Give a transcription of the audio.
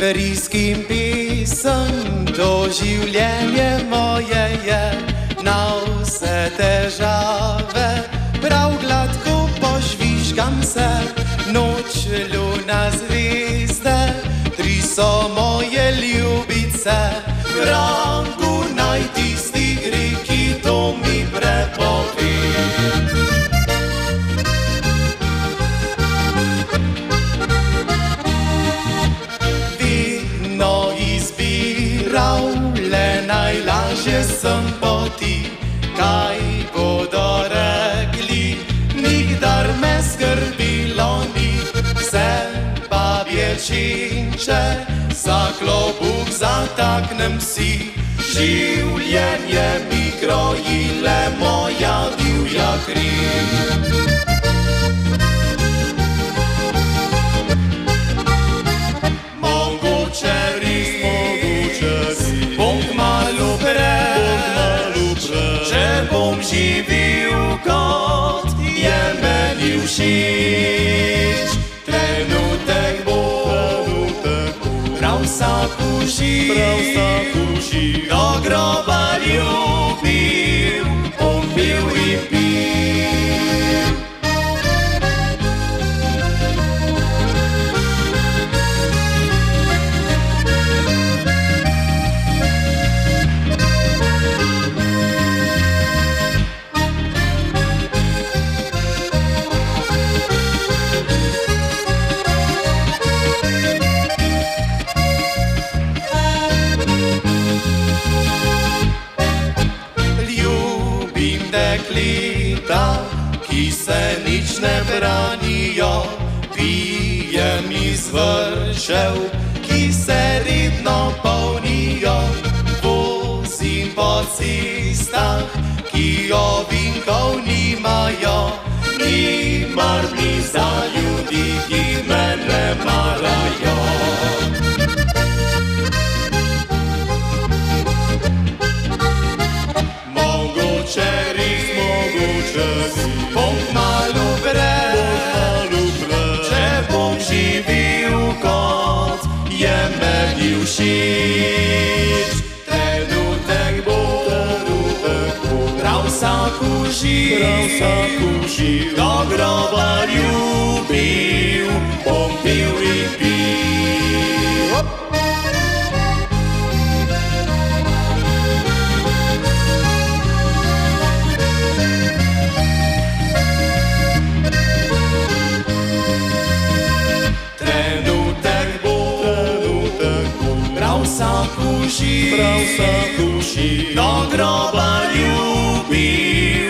Wyryskim pisem doživljenje moje je, na vse težave prav gladko požvižgam se. Noč, luna, zvezde, tri so moje ljubice. V rangu naj tisti gre, ki to mi prepove. Najlažje sem poti, kaj bodo rekli, nikdar me skrbilo ni. Vse babje činče, za klobuk zataknem si, življenje mi kroji le moja divja kri. Živil kot je meni všeč, trenutek bo prav vsaku živ, do groba ljubil, bom pil in pil. Dekleta, ki se nič ne branijo, pijem iz vršev, ki se redno polnijo. Vozim po cestah, ki ovinkov nimajo, ni mar ni za ljudi, ki me ne marajo. Bom kmalu brez, če bom živil kot je meni všeč. Trenutek bo prav vsaku živ, do groba ljubil, bom pil in pil. Prav vsaku živ, do groba ljubil.